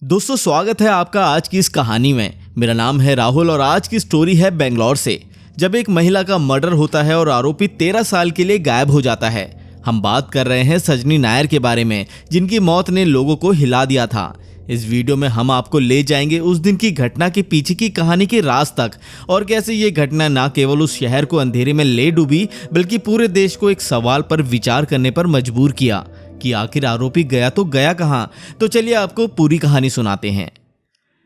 दोस्तों स्वागत है आपका आज की इस कहानी में। मेरा नाम है राहुल और आज की स्टोरी है बेंगलोर से, जब एक महिला का मर्डर होता है और आरोपी 13 साल के लिए गायब हो जाता है। हम बात कर रहे हैं सजनी नायर के बारे में, जिनकी मौत ने लोगों को हिला दिया था। इस वीडियो में हम आपको ले जाएंगे उस दिन की घटना के पीछे की कहानी के राज तक, और कैसे ये घटना न केवल उस शहर को अंधेरे में ले डूबी बल्कि पूरे देश को एक सवाल पर विचार करने पर मजबूर किया कि आखिर आरोपी गया तो गया कहां। तो चलिए आपको पूरी कहानी सुनाते हैं।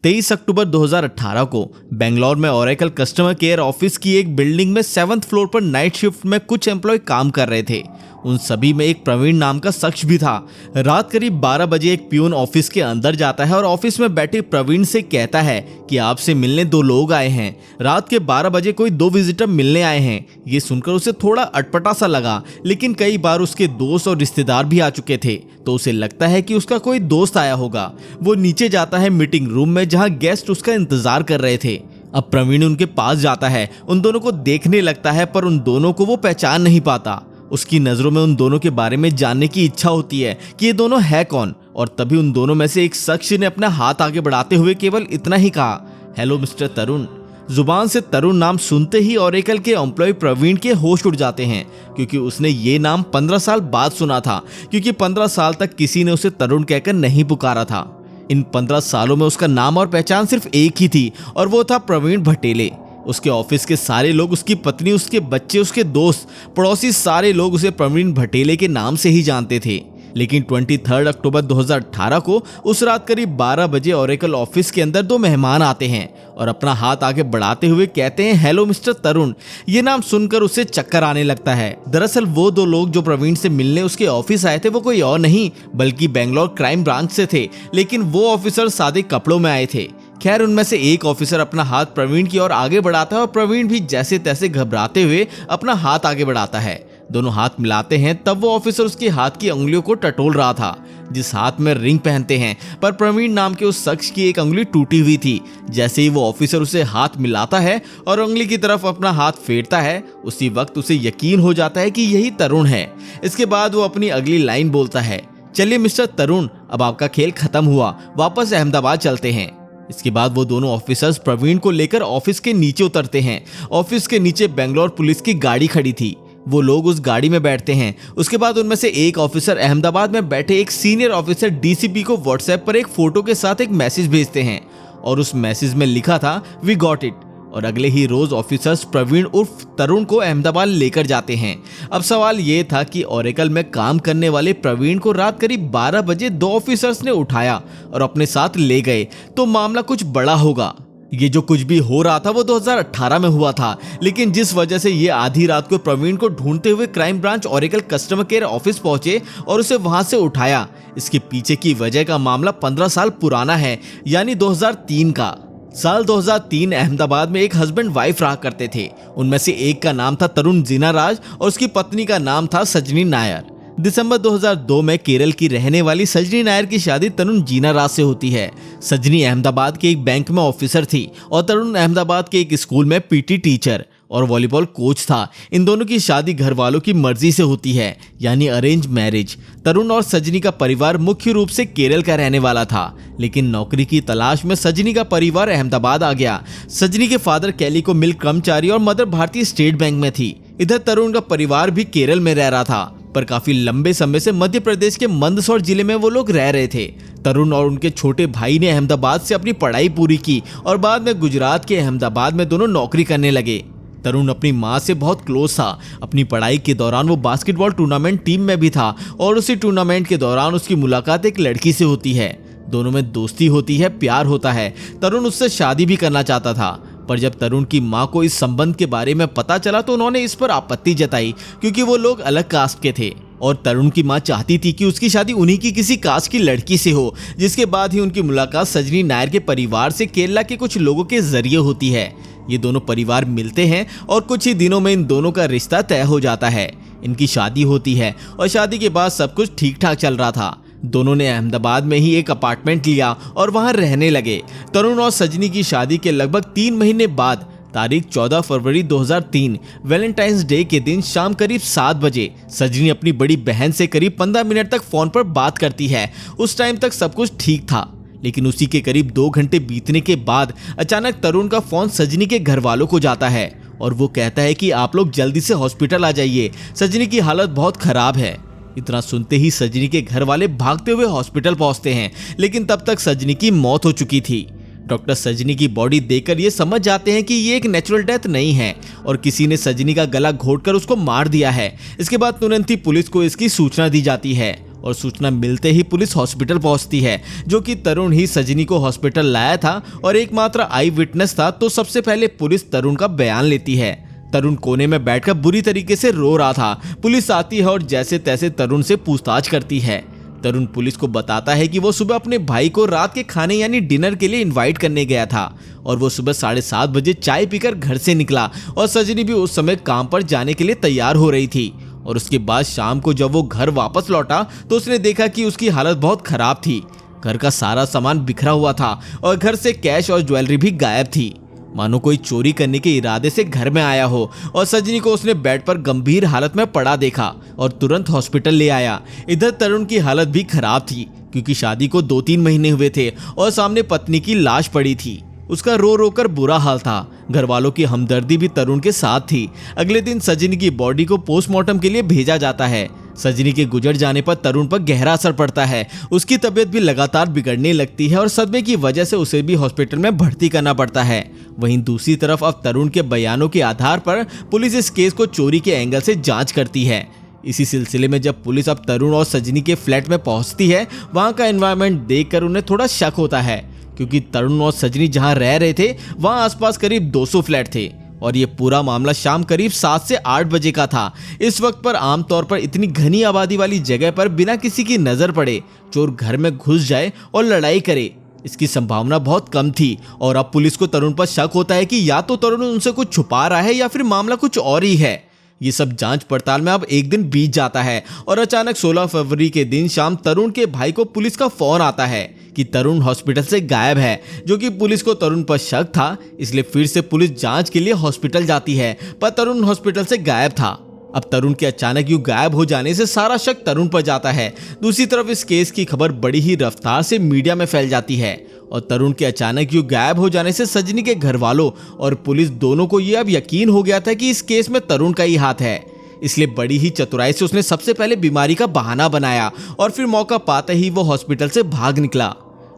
23 अक्टूबर 2018 को बेंगलोर में ओरेकल कस्टमर केयर ऑफिस की एक बिल्डिंग में 7th फ्लोर पर नाइट शिफ्ट में कुछ एम्प्लॉय काम कर रहे थे। उन सभी में एक प्रवीण नाम का शख्स भी था। रात करीब 12 बजे एक पियून ऑफिस के अंदर जाता है और ऑफिस में बैठे प्रवीण से कहता है कि आपसे मिलने 2 लोग आए हैं। रात के 12 बजे कोई 2 विजिटर मिलने आए हैं। ये सुनकर उसे थोड़ा अटपटा सा लगा, लेकिन कई बार उसके दोस्त और रिश्तेदार भी आ चुके थे तो उसे लगता है कि उसका कोई दोस्त आया होगा। वो नीचे जाता है मीटिंग रूम में, जहां गेस्ट उसका इंतजार कर रहे थे। अब प्रवीण उनके पास जाता है, उन दोनों को देखने लगता है, पर उन दोनों को वो पहचान नहीं पाता। उसकी नजरों में उन दोनों के बारे में जानने की इच्छा होती है कि ये दोनों है कौन, और तभी उन दोनों में से एक शख्स ने अपना हाथ आगे बढ़ाते हुए केवल इतना ही कहा, हेलो मिस्टर तरुण। जुबान से तरुण नाम सुनते ही ओरेकल के एम्प्लॉय प्रवीण के होश उड़ जाते हैं, क्योंकि उसने ये नाम 15 साल बाद सुना था, क्योंकि 15 साल तक किसी ने उसे तरुण कहकर नहीं पुकारा था। इन 15 सालों में उसका नाम और पहचान सिर्फ एक ही थी, और वो था प्रवीण भटेले। उसके ऑफिस के सारे लोग, उसकी पत्नी, उसके बच्चे, उसके दोस्त, पड़ोसी, सारे लोग उसे प्रवीण भटेले के नाम से ही जानते थे। लेकिन 23 अक्टूबर 2018 को उस रात करीब 12 बजे ओरेकल ऑफिस के अंदर 2 मेहमान आते हैं और अपना हाथ आगे बढ़ाते हुए कहते हैं, हेलो मिस्टर तरुण। ये नाम सुनकर उसे चक्कर आने लगता है। दरअसल वो 2 लोग जो प्रवीण से मिलने उसके ऑफिस आए थे वो कोई और नहीं बल्कि बेंगलोर क्राइम ब्रांच से थे, लेकिन वो ऑफिसर सादे कपड़ों में आए थे। खैर, उनमें से एक ऑफिसर अपना हाथ प्रवीण की ओर आगे बढ़ाता है और प्रवीण भी जैसे तैसे घबराते हुए अपना हाथ आगे बढ़ाता है। दोनों हाथ मिलाते हैं, तब वो ऑफिसर उसके हाथ की उंगलियों को टटोल रहा था, जिस हाथ में रिंग पहनते हैं, पर प्रवीण नाम के उस शख्स की एक उंगली टूटी हुई थी। जैसे ही वो ऑफिसर उसे हाथ मिलाता है और उंगली की तरफ अपना हाथ फेरता है, उसी वक्त उसे यकीन हो जाता है कि यही तरुण है। इसके बाद वो अपनी अगली लाइन बोलता है, चलिए मिस्टर तरुण, अब आपका खेल खत्म हुआ, वापस अहमदाबाद चलते हैं। इसके बाद वो दोनों ऑफिसर्स प्रवीण को लेकर ऑफिस के नीचे उतरते हैं। ऑफिस के नीचे बेंगलोर पुलिस की गाड़ी खड़ी थी। वो लोग उस गाड़ी में बैठते हैं। उसके बाद उनमें से एक ऑफिसर अहमदाबाद में बैठे एक सीनियर ऑफिसर डीसीपी को व्हाट्सएप पर एक फोटो के साथ एक मैसेज भेजते हैं, और उस मैसेज में लिखा था, वी गॉट इट। और अगले ही रोज ऑफिसर्स प्रवीण उर्फ तरुण को अहमदाबाद लेकर जाते हैं। अब सवाल ये था कि ओरेकल में काम करने वाले प्रवीण को रात करीब 12 बजे 2 ऑफिसर्स ने उठाया और अपने साथ ले गए, तो मामला कुछ बड़ा होगा। ये जो कुछ भी हो रहा था वो 2018 में हुआ था, लेकिन जिस वजह से ये आधी रात को प्रवीण को ढूंढते हुए crime branch Oracle customer care office पहुंचे और उसे वहां से उठाया, इसके पीछे की वजह का मामला 15 साल पुराना है, यानी 2003 का। साल 2003 अहमदाबाद में एक हस्बैंड वाइफ रहा करते थे। उनमें से एक का नाम था तरुण जीनाराज और उसकी पत्नी का नाम था सजनी नायर। दिसंबर 2002 में केरल की रहने वाली सजनी नायर की शादी तरुण जीनाराज से होती है। सजनी अहमदाबाद के एक बैंक में ऑफिसर थी और तरुण अहमदाबाद के एक स्कूल में पीटी टीचर और वॉलीबॉल कोच था। इन दोनों की शादी घर वालों की मर्जी से होती है, यानी अरेंज मैरिज। तरुण और सजनी का परिवार मुख्य रूप से केरल का रहने वाला था, लेकिन नौकरी की तलाश में सजनी का परिवार अहमदाबाद आ गया। सजनी के फादर कैलिको मिल कर्मचारी और मदर भारतीय स्टेट बैंक में थी। इधर तरुण का परिवार भी केरल में रह रहा था, पर काफी लंबे समय से मध्य प्रदेश के मंदसौर जिले में वो लोग रह रहे थे। तरुण और उनके छोटे भाई ने अहमदाबाद से अपनी पढ़ाई पूरी की और बाद में गुजरात के अहमदाबाद में दोनों नौकरी करने लगे। तरुण अपनी माँ से बहुत क्लोज था। अपनी पढ़ाई के दौरान वो बास्केटबॉल टूर्नामेंट टीम में भी था और उसी टूर्नामेंट के दौरान उसकी मुलाकात एक लड़की से होती है। दोनों में दोस्ती होती है, प्यार होता है। तरुण उससे शादी भी करना चाहता था, पर जब तरुण की माँ को इस संबंध के बारे में पता चला तो उन्होंने इस पर आपत्ति जताई, क्योंकि वो लोग अलग कास्ट के थे और तरुण की माँ चाहती थी कि उसकी शादी उन्हीं की किसी कास्ट की लड़की से हो। जिसके बाद ही उनकी मुलाकात सजनी नायर के परिवार से केरला के कुछ लोगों के जरिए होती है। ये दोनों परिवार मिलते हैं और कुछ ही दिनों में इन दोनों का रिश्ता तय हो जाता है। इनकी शादी होती है और शादी के बाद सब कुछ ठीक ठाक चल रहा था। दोनों ने अहमदाबाद में ही एक अपार्टमेंट लिया और वहां रहने लगे। तरुण और सजनी की शादी के लगभग 3 महीने बाद तारीख 14 फरवरी 2003 वैलेंटाइंस डे के दिन शाम करीब 7 बजे सजनी अपनी बड़ी बहन से करीब 15 मिनट तक फोन पर बात करती है। उस टाइम तक सब कुछ ठीक था, लेकिन उसी के करीब 2 घंटे बीतने के बाद अचानक तरुण का फोन सजनी के घर वालों को जाता है और वो कहता है कि आप लोग जल्दी से हॉस्पिटल आ जाइए, सजनी की हालत बहुत खराब है। इतना सुनते ही सजनी के घर वाले भागते हुए हॉस्पिटल पहुंचते हैं, लेकिन तब तक सजनी की मौत हो चुकी थी। डॉक्टर सजनी की बॉडी देखकर ये समझ जाते हैं कि ये एक नेचुरल डेथ नहीं है और किसी ने सजनी का गला घोंटकर उसको मार दिया है। इसके बाद तुरंत ही पुलिस को इसकी सूचना दी जाती है और सूचना मिलते ही पुलिस हॉस्पिटल पहुंचती है, जो कि तरुण ही सजनी को हॉस्पिटल लाया था और एकमात्र आई विटनेस था। तो सबसे पहले पुलिस तरुण का बयान लेती है। तरुण कोने में बैठकर बुरी तरीके से रो रहा था। पुलिस आती है और जैसे तैसे तरुण से पूछताछ करती है। तरुण पुलिस को बताता है कि वो सुबह अपने भाई को रात के खाने यानी डिनर के लिए इनवाइट करने गया था और वो सुबह 7:30 बजे चाय पीकर घर से निकला और सजनी भी उस समय काम पर जाने के लिए तैयार हो रही थी। और उसके बाद शाम को जब वो घर वापस लौटा तो उसने देखा कि उसकी हालत बहुत खराब थी। घर का सारा सामान बिखरा हुआ था और घर से कैश और ज्वेलरी भी गायब थी, मानो कोई चोरी करने के इरादे से घर में आया हो। और सजनी को उसने बेड पर गंभीर हालत में पड़ा देखा और तुरंत हॉस्पिटल ले आया। इधर तरुण की हालत भी खराब थी क्योंकि शादी को 2-3 महीने हुए थे और सामने पत्नी की लाश पड़ी थी। उसका रो रो कर बुरा हाल था। घर वालों की हमदर्दी भी तरुण के साथ थी। अगले दिन सजनी की बॉडी को पोस्टमार्टम के लिए भेजा जाता है। सजनी के गुजर जाने पर तरुण पर गहरा असर पड़ता है। उसकी तबीयत भी लगातार बिगड़ने लगती है और सदमे की वजह से उसे भी हॉस्पिटल में भर्ती करना पड़ता है। वहीं दूसरी तरफ अब तरुण के बयानों के आधार पर पुलिस इस केस को चोरी के एंगल से जांच करती है। इसी सिलसिले में जब पुलिस अब तरुण और सजनी के फ्लैट में पहुंचती है, वहां का एनवायरनमेंट देखकर उन्हें थोड़ा शक होता है क्योंकि तरुण और सजनी जहां रह रहे थे वहां आसपास करीब 200 फ्लैट थे और ये पूरा मामला शाम करीब 7 से 8 बजे का था। इस वक्त पर आमतौर पर इतनी घनी आबादी वाली जगह पर बिना किसी की नजर पड़े चोर घर में घुस जाए और लड़ाई करे, इसकी संभावना बहुत कम थी। और अब पुलिस को तरुण पर शक होता है कि या तो तरुण उनसे कुछ छुपा रहा है या फिर मामला कुछ और ही है। ये सब जांच पड़ताल में अब एक दिन बीत जाता है और अचानक 16 फरवरी के दिन शाम तरुण के भाई को पुलिस का फोन आता है कि तरुण हॉस्पिटल से गायब है। जो कि पुलिस को तरुण पर शक था, इसलिए फिर से पुलिस जांच के लिए हॉस्पिटल जाती है, पर तरुण हॉस्पिटल से गायब था। अब तरुण के अचानक यूं गायब हो जाने से सारा शक तरुण पर जाता है। दूसरी तरफ इस केस की खबर बड़ी ही रफ्तार से मीडिया में फैल जाती है और तरुण के अचानक यूं गायब हो जाने से सजनी के घर वालों और पुलिस दोनों को यह अब यकीन हो गया था कि इस केस में तरुण का ही हाथ है। इसलिए बड़ी ही चतुराई से उसने सबसे पहले बीमारी का बहाना बनाया और फिर मौका पाते ही वो हॉस्पिटल से भाग निकला।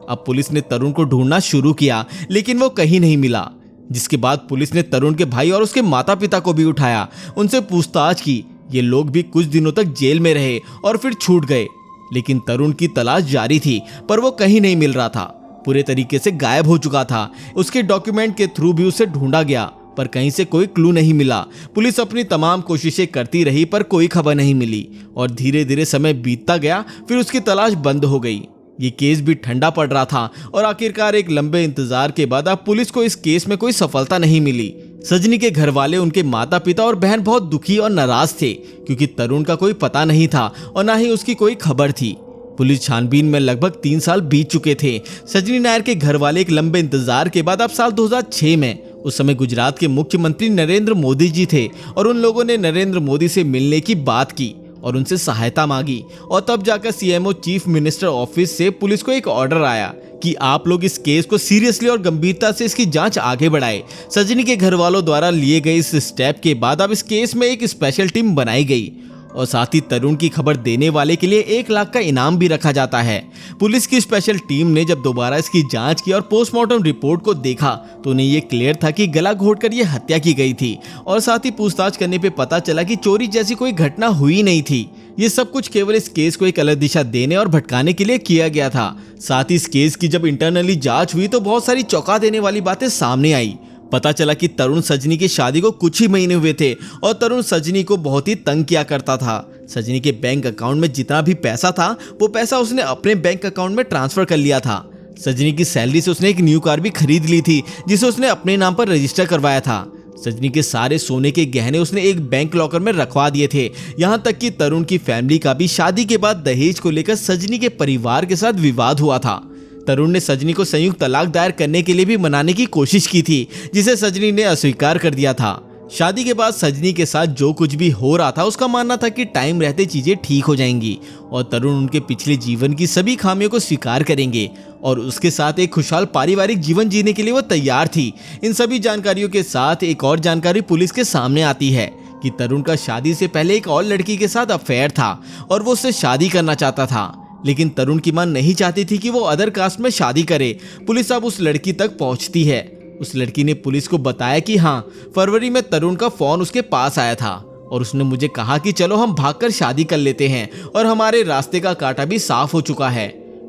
अब पुलिस ने तरुण को ढूंढना शुरू किया, लेकिन वो कहीं नहीं मिला। जिसके बाद पुलिस ने तरुण के भाई और उसके माता पिता को भी उठाया, उनसे पूछताछ की। ये लोग भी कुछ दिनों तक जेल में रहे और फिर छूट गए, लेकिन तरुण की तलाश जारी थी, पर वो कहीं नहीं मिल रहा था। पूरे तरीके से गायब हो चुका था। उसके डॉक्यूमेंट के थ्रू भी उसे ढूंढा गया, पर कहीं से कोई क्लू नहीं मिला। पुलिस अपनी तमाम कोशिशें करती रही, पर कोई खबर नहीं मिली और धीरे धीरे समय बीतता गया। फिर उसकी तलाश बंद हो गई। ये केस भी ठंडा पड़ रहा था और आखिरकार एक लंबे इंतजार के बाद अब पुलिस को इस केस में कोई सफलता नहीं मिली। सजनी के घर वाले, उनके माता पिता और बहन बहुत दुखी और नाराज थे क्योंकि तरुण का कोई पता नहीं था और ना ही उसकी कोई खबर थी। पुलिस छानबीन में लगभग 3 साल बीत चुके थे। सजनी नायर के घर वाले एक लंबे इंतजार के बाद अब साल 2006 में, उस समय गुजरात के मुख्यमंत्री नरेंद्र मोदी जी थे और उन लोगों ने नरेंद्र मोदी से मिलने की बात की और उनसे सहायता मांगी। और तब जाकर सीएमओ चीफ मिनिस्टर ऑफिस से पुलिस को एक ऑर्डर आया कि आप लोग इस केस को सीरियसली और गंभीरता से इसकी जांच आगे बढ़ाए। सजनी के घर वालों द्वारा लिए गए इस स्टेप के बाद अब इस केस में एक स्पेशल टीम बनाई गई और साथ ही तरुण की खबर देने वाले के लिए 1 लाख का इनाम भी रखा जाता है। पुलिस की स्पेशल टीम ने जब दोबारा इसकी जांच की और पोस्टमार्टम रिपोर्ट को देखा तो उन्हें ये क्लियर था कि गला घोंटकर ये हत्या की गई थी और साथ ही पूछताछ करने पे पता चला कि चोरी जैसी कोई घटना हुई नहीं थी। ये सब कुछ केवल इस केस को एक अलग दिशा देने और भटकाने के लिए किया गया था। साथ ही इस केस की जब इंटरनली जांच हुई तो बहुत सारी चौंका देने वाली बातें सामने आई। पता चला कि तरुण सजनी की शादी को कुछ ही महीने हुए थे और तरुण सजनी को बहुत ही तंग किया करता था। सजनी के बैंक अकाउंट में जितना भी पैसा था वो पैसा उसने अपने बैंक अकाउंट में ट्रांसफर कर लिया था। सजनी की सैलरी से उसने एक न्यू कार भी खरीद ली थी जिसे उसने अपने नाम पर रजिस्टर करवाया था। सजनी के सारे सोने के गहने उसने एक बैंक लॉकर में रखवा दिए थे। यहाँ तक कि तरुण की फैमिली का भी शादी के बाद दहेज को लेकर सजनी के परिवार के साथ विवाद हुआ था। तरुण ने सजनी को संयुक्त तलाक दायर करने के लिए भी मनाने की कोशिश की थी, जिसे सजनी ने अस्वीकार कर दिया था। शादी के बाद सजनी के साथ जो कुछ भी हो रहा था उसका मानना था कि टाइम रहते चीजें ठीक हो जाएंगी और तरुण उनके पिछले जीवन की सभी खामियों को स्वीकार करेंगे और उसके साथ एक खुशहाल पारिवारिक जीवन जीने के लिए वो तैयार थी। इन सभी जानकारियों के साथ एक और जानकारी पुलिस के सामने आती है कि तरुण का शादी से पहले एक और लड़की के साथ अफेयर था और वो उससे शादी करना चाहता था, लेकिन तरुण की मां नहीं चाहती थी कि वो अदर कास्ट में शादी करे। पुलिस अब उस लड़की तक पहुंचती है। उस लड़की ने पुलिस को बताया कि हाँ, फरवरी में तरुण का फोन उसके पास आया था और उसने मुझे कहा कि चलो हम भागकर शादी कर लेते हैं और हमारे रास्ते का कांटा भी साफ हो चुका है।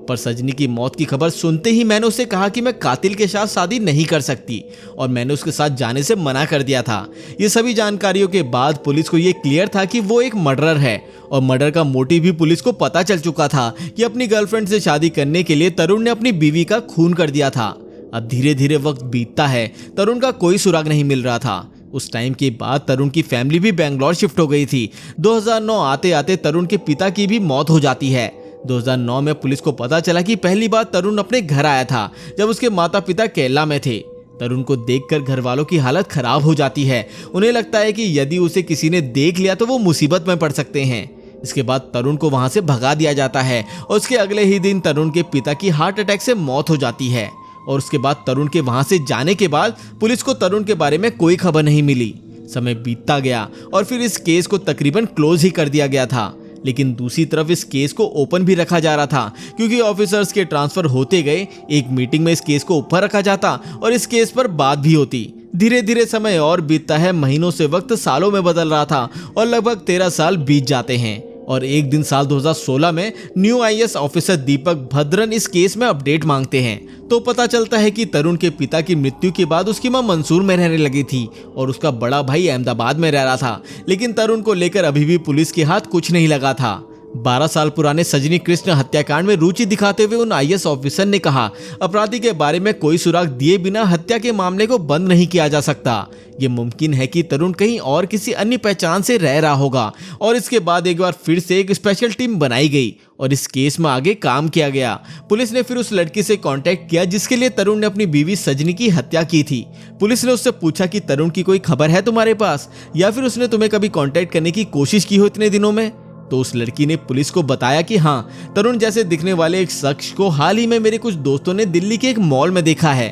पर सजनी की मौत की खबर सुनते ही मैंने उसे कहा कि मैं कातिल के साथ शादी नहीं कर सकती और मैंने उसके साथ जाने से मना कर दिया था। ये सभी जानकारियों के बाद पुलिस को ये क्लियर था कि वो एक मर्डरर है और मर्डर का मोटिव भी पुलिस को पता चल चुका था कि अपनी गर्लफ्रेंड से शादी करने के लिए तरुण ने अपनी बीवी का खून कर दिया था। अब धीरे धीरे वक्त बीतता है, तरुण का कोई सुराग नहीं मिल रहा था। उस टाइम के बाद तरुण की फैमिली भी बेंगलोर शिफ्ट हो गई थी। 2009 आते आते तरुण के पिता की भी मौत हो जाती है। 2009 में पुलिस को पता चला कि पहली बार तरुण अपने घर आया था जब उसके माता पिता केरला में थे। तरुण को देखकर घर वालों की हालत खराब हो जाती है। उन्हें लगता है कि यदि उसे किसी ने देख लिया तो वो मुसीबत में पड़ सकते हैं। इसके बाद तरुण को वहां से भगा दिया जाता है और उसके अगले ही दिन तरुण के पिता की हार्ट अटैक से मौत हो जाती है। और उसके बाद तरुण के वहां से जाने के बाद पुलिस को तरुण के बारे में कोई खबर नहीं मिली। समय बीतता गया और फिर इस केस को तकरीबन क्लोज ही कर दिया गया था। लेकिन दूसरी तरफ इस केस को ओपन भी रखा जा रहा था क्योंकि ऑफिसर्स के ट्रांसफर होते गए। एक मीटिंग में इस केस को ऊपर रखा जाता और इस केस पर बात भी होती। धीरे धीरे समय और बीतता है, महीनों से वक्त सालों में बदल रहा था और लगभग 13 साल बीत जाते हैं। और एक दिन साल 2016 में न्यू आईएएस ऑफिसर दीपक भद्रन इस केस में अपडेट मांगते हैं तो पता चलता है कि तरुण के पिता की मृत्यु के बाद उसकी मां मंसूर में रहने लगी थी और उसका बड़ा भाई अहमदाबाद में रह रहा था। लेकिन तरुण को लेकर अभी भी पुलिस के हाथ कुछ नहीं लगा था। 12 साल पुराने सजनी कृष्ण हत्याकांड में रुचि दिखाते हुए उन आईएएस ऑफिसर ने कहा, अपराधी के बारे में कोई सुराग दिए बिना हत्या के मामले को बंद नहीं किया जा सकता। ये मुमकिन है कि तरुण कहीं और किसी अन्य पहचान से रह रहा होगा। और इसके बाद एक बार फिर से एक स्पेशल टीम बनाई गई और इस केस में आगे काम किया गया। पुलिस ने फिर उस लड़की से कांटेक्ट किया जिसके लिए तरुण ने अपनी बीवी सजनी की हत्या की थी। पुलिस ने उससे पूछा कि तरुण की कोई खबर है तुम्हारे पास या फिर उसने तुम्हें कभी कांटेक्ट करने की कोशिश की हो इतने दिनों में। तो उस लड़की ने पुलिस को बताया कि हाँ, तरुण जैसे दिखने वाले एक शख्स को हाल ही में मेरे कुछ दोस्तों ने दिल्ली के एक मॉल में देखा है।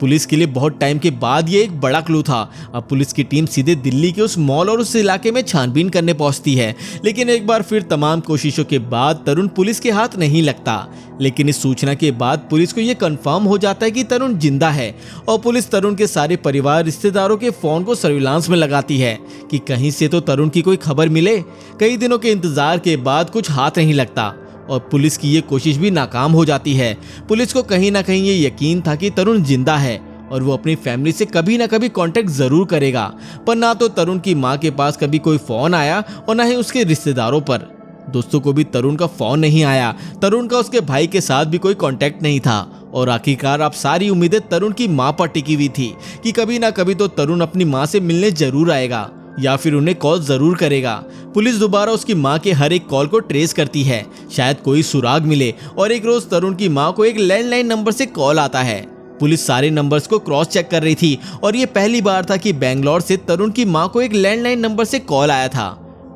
पुलिस के लिए बहुत टाइम के बाद ये एक बड़ा क्लू था। अब पुलिस की टीम सीधे दिल्ली के उस मॉल और उस इलाके में छानबीन करने पहुंचती है। लेकिन एक बार फिर तमाम कोशिशों के बाद तरुण पुलिस के हाथ नहीं लगता। लेकिन इस सूचना के बाद पुलिस को यह कंफर्म हो जाता है कि तरुण जिंदा है और पुलिस तरुण के सारे परिवार रिश्तेदारों के फोन को सर्विलांस में लगाती है कि कहीं से तो तरुण की कोई खबर मिले। कई दिनों के इंतजार के बाद कुछ हाथ नहीं लगता और पुलिस की ये कोशिश भी नाकाम हो जाती है। पुलिस को कहीं ना कहीं ये यकीन था कि तरुण जिंदा है और वो अपनी फैमिली से कभी ना कभी कांटेक्ट जरूर करेगा। पर ना तो तरुण की मां के पास कभी कोई फोन आया और ना ही उसके रिश्तेदारों पर। दोस्तों को भी तरुण का फोन नहीं आया। तरुण का उसके भाई के साथ भी कोई कांटेक्ट नहीं था और आखिरकार अब सारी उम्मीदें तरुण की मां पर टिकी हुई थी कि कभी ना कभी तो तरुण अपनी मां से मिलने जरूर आएगा या फिर उन्हें कॉल जरूर करेगा। पुलिस दोबारा उसकी मां के हर एक कॉल को ट्रेस करती है, शायद कोई सुराग मिले। और एक रोज तरुण की मां को एक लैंडलाइन नंबर से कॉल आता है। पुलिस सारे नंबर्स को क्रॉस चेक कर रही थी और ये पहली बार था कि बेंगलोर से तरुण की मां को एक लैंडलाइन नंबर से कॉल आया था।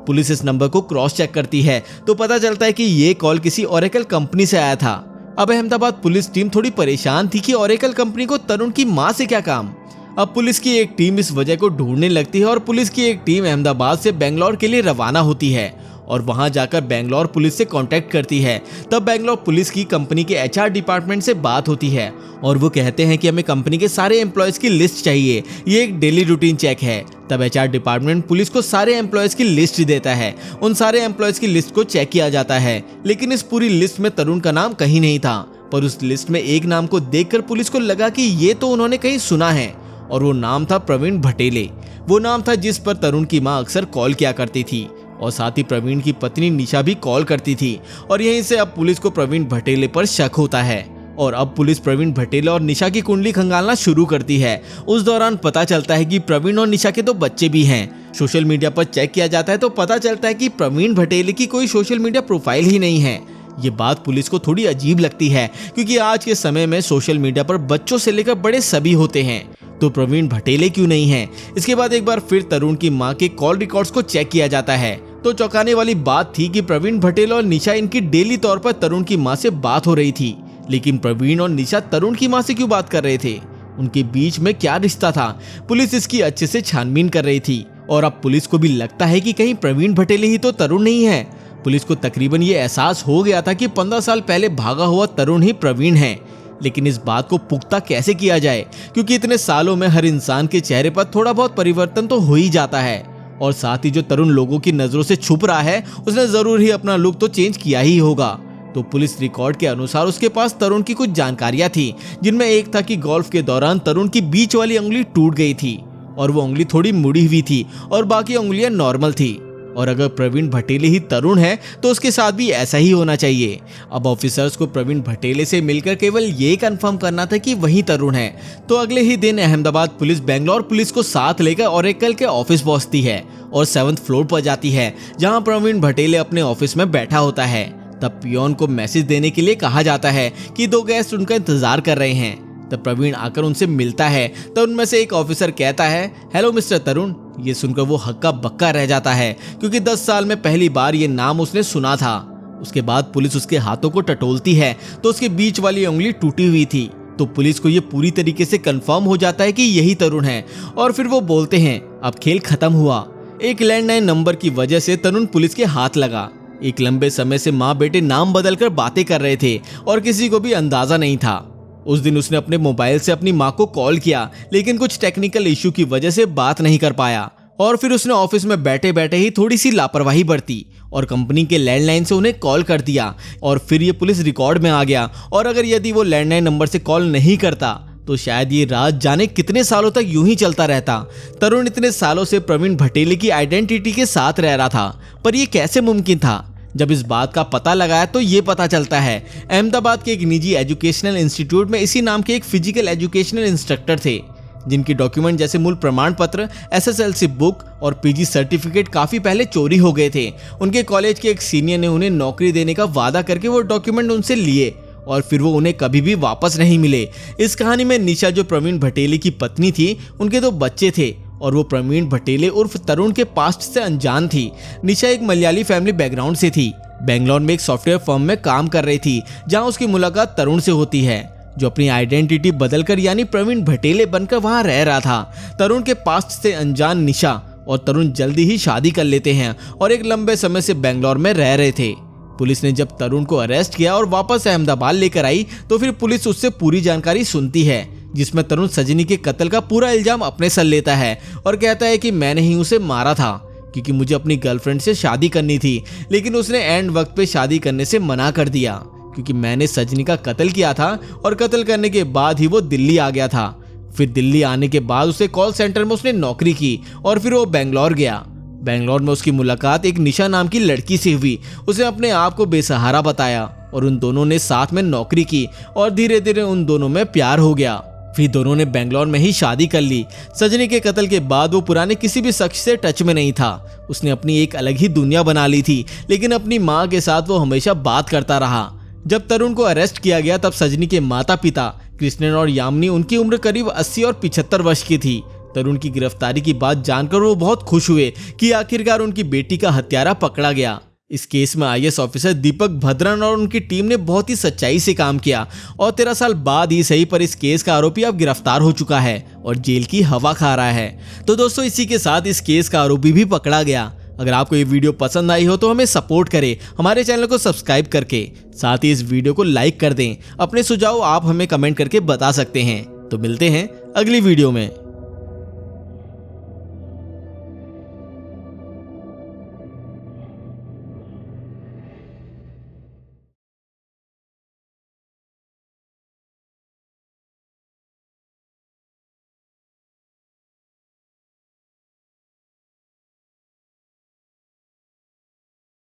पुलिस इस नंबर को क्रॉस चेक करती है तो पता चलता है कि ये कॉल किसी ओरेकल कंपनी से आया था। अब अहमदाबाद पुलिस टीम थोड़ी परेशान थी कि ओरेकल कंपनी को तरुण की मां से क्या काम। अब पुलिस की एक टीम इस वजह को ढूंढने लगती है और पुलिस की एक टीम अहमदाबाद से बेंगलोर के लिए रवाना होती है और वहां जाकर बेंगलोर पुलिस से कांटेक्ट करती है। तब बेंगलोर पुलिस की कंपनी के एचआर डिपार्टमेंट से बात होती है और वो कहते हैं कि हमें कंपनी के सारे एम्प्लॉयज की लिस्ट चाहिए, ये एक डेली रूटीन चेक है। तब एचआर डिपार्टमेंट पुलिस को सारे एम्प्लॉयज की लिस्ट देता है। उन सारे एम्प्लॉयज की लिस्ट को चेक किया जाता है, लेकिन इस पूरी लिस्ट में तरुण का नाम कहीं नहीं था। पर उस लिस्ट में एक नाम को देखकर पुलिस को लगा कि ये तो उन्होंने कहीं सुना है और वो नाम था प्रवीण भटेले। वो नाम था जिस पर तरुण की मां अक्सर कॉल किया करती थी और साथ ही प्रवीण की पत्नी निशा भी कॉल करती थी। और यहीं से अब पुलिस को प्रवीण भटेले पर शक होता है और अब पुलिस प्रवीण भटेले और निशा की कुंडली खंगालना शुरू करती है। उस दौरान पता चलता है कि प्रवीण और निशा के तो बच्चे भी हैं। सोशल मीडिया पर चेक किया जाता है तो पता चलता है कि प्रवीण भटेले की कोई सोशल मीडिया प्रोफाइल ही नहीं है। ये बात पुलिस को थोड़ी अजीब लगती है क्योंकि आज के समय में सोशल मीडिया पर बच्चों से लेकर बड़े सभी होते हैं। तो प्रवीण भटेले क्यों नहीं है। इसके बाद एक बार फिर तरुण की मां के कॉल रिकॉर्ड्स को चेक किया जाता है तो चौंकाने वाली बात थी कि प्रवीण भटेले और निशा इनकी डेली तौर पर तरुण की मां से बात हो रही थी। लेकिन प्रवीण और निशा तरुण की मां से क्यों बात कर रहे थे, उनके बीच में क्या रिश्ता था। पुलिस इसकी अच्छे से छानबीन कर रही थी और अब पुलिस को भी लगता है कि कहीं प्रवीण भटेले ही तो तरुण नहीं है। पुलिस को तकरीबन ये एहसास हो गया था कि 15 साल पहले भागा हुआ तरुण ही प्रवीण है। लेकिन इस बात को पुख्ता कैसे किया जाए, क्योंकि इतने सालों में हर इंसान के चेहरे पर थोड़ा बहुत परिवर्तन तो हो ही जाता है और साथ ही जो तरुण लोगों की नजरों से छुप रहा है उसने जरूर ही अपना लुक तो चेंज किया ही होगा। तो पुलिस रिकॉर्ड के अनुसार उसके पास तरुण की कुछ जानकारियां थी, जिनमें एक था कि गोल्फ के दौरान तरुण की बीच वाली उंगली टूट गई थी और वो उंगली थोड़ी मुड़ी हुई थी और बाकी उंगलियां नॉर्मल थी। और अगर प्रवीण भटेले ही तरुण है तो उसके साथ भी ऐसा ही होना चाहिए। अब ऑफिसर्स को प्रवीण भटेले से मिलकर केवल ये कंफर्म करना था कि वही तरुण है। तो अगले ही दिन अहमदाबाद पुलिस बेंगलोर पुलिस को साथ लेकर ओरेकल के ऑफिस पहुंचती है और 7th फ्लोर पर जाती है, जहां प्रवीण भटेले अपने ऑफिस में बैठा होता है। तब पियोन को मैसेज देने के लिए कहा जाता है कि 2 गेस्ट उनका इंतजार कर रहे हैं। तब प्रवीण आकर उनसे मिलता है तो उनमें से एक ऑफिसर कहता है, हेलो मिस्टर तरुण। ये सुनकर वो हक्का बक्का रह जाता है, क्योंकि 10 साल में पहली बार ये नाम उसने सुना था। उसके बाद पुलिस उसके हाथों को टटोलती है तो उसके बीच वाली उंगली टूटी हुई थी। तो पुलिस को ये पूरी तरीके से कंफर्म हो जाता है कि यही तरुण है और फिर वो बोलते हैं, अब खेल खत्म हुआ। एक लैंडलाइन नंबर की वजह से तरुण पुलिस के हाथ लगा। एक लंबे समय से माँ बेटे नाम बदलकर बातें कर रहे थे और किसी को भी अंदाजा नहीं था। उस दिन उसने अपने मोबाइल से अपनी माँ को कॉल किया, लेकिन कुछ टेक्निकल इशू की वजह से बात नहीं कर पाया और फिर उसने ऑफिस में बैठे बैठे ही थोड़ी सी लापरवाही बरती और कंपनी के लैंडलाइन से उन्हें कॉल कर दिया और फिर ये पुलिस रिकॉर्ड में आ गया। और अगर यदि वो लैंडलाइन नंबर से कॉल नहीं करता तो शायद ये राज जाने कितने सालों तक यूं ही चलता रहता। तरुण इतने सालों से प्रवीण भटेले की आइडेंटिटी के साथ रह रहा था, पर ये कैसे मुमकिन था। जब इस बात का पता लगाया तो ये पता चलता है अहमदाबाद के एक निजी एजुकेशनल इंस्टीट्यूट में इसी नाम के एक फिजिकल एजुकेशनल इंस्ट्रक्टर थे, जिनकी डॉक्यूमेंट जैसे मूल प्रमाण पत्र, SSLC बुक और PG सर्टिफिकेट काफी पहले चोरी हो गए थे। उनके कॉलेज के एक सीनियर ने उन्हें नौकरी देने का वादा करके वो डॉक्यूमेंट उनसे लिए और फिर वो उन्हें कभी भी वापस नहीं मिले। इस कहानी में निशा जो प्रवीण भटेले की पत्नी थी, उनके 2 बच्चे थे और वो प्रवीण भटेले उर्फ तरुण के पास्ट से अनजान थी। निशा एक मलयाली फैमिली बैकग्राउंड से थी, बेंगलोर में एक सॉफ्टवेयर फर्म में काम कर रही थी, जहां उसकी मुलाकात तरुण से होती है, जो अपनी आइडेंटिटी बदलकर यानी प्रवीण भटेले बनकर वहां रह रहा था। तरुण के पास्ट से अनजान निशा और तरुण जल्दी ही शादी कर लेते हैं और एक लंबे समय से बेंगलोर में रह रहे थे। पुलिस ने जब तरुण को अरेस्ट किया और वापस अहमदाबाद लेकर आई तो फिर पुलिस उससे पूरी जानकारी सुनती है, जिसमें तरुण सजनी के कत्ल का पूरा इल्जाम अपने सर लेता है और कहता है कि मैंने ही उसे मारा था, क्योंकि मुझे अपनी गर्लफ्रेंड से शादी करनी थी, लेकिन उसने एंड वक्त पे शादी करने से मना कर दिया, क्योंकि मैंने सजनी का कत्ल किया था और कत्ल करने के बाद ही वो दिल्ली आ गया था। फिर दिल्ली आने के बाद उसे कॉल सेंटर में उसने नौकरी की और फिर वो बेंगलोर गया। बेंगलोर में उसकी मुलाकात एक निशा नाम की लड़की से हुई। उसे अपने आप को बेसहारा बताया और उन दोनों ने साथ में नौकरी की और धीरे धीरे उन दोनों में प्यार हो गया। फिर दोनों ने बेंगलोर में ही शादी कर ली। सजनी के कत्ल के बाद वो पुराने किसी भी शख्स से टच में नहीं था। उसने अपनी एक अलग ही दुनिया बना ली थी, लेकिन अपनी माँ के साथ वो हमेशा बात करता रहा। जब तरुण को अरेस्ट किया गया तब सजनी के माता पिता कृष्णन और यामिनी, उनकी उम्र करीब 80 और 75 वर्ष की थी। तरुण की गिरफ्तारी की बात जानकर वो बहुत खुश हुए कि आखिरकार उनकी बेटी का हत्यारा पकड़ा गया। इस केस में IAS ऑफिसर दीपक भद्रन और उनकी टीम ने बहुत ही सच्चाई से काम किया और 13 साल बाद ही सही पर इस केस का आरोपी अब गिरफ्तार हो चुका है और जेल की हवा खा रहा है। तो दोस्तों, इसी के साथ इस केस का आरोपी भी पकड़ा गया। अगर आपको ये वीडियो पसंद आई हो तो हमें सपोर्ट करें हमारे चैनल को सब्सक्राइब करके, साथ ही इस वीडियो को लाइक कर दें। अपने सुझाव आप हमें कमेंट करके बता सकते हैं। तो मिलते हैं अगली वीडियो में।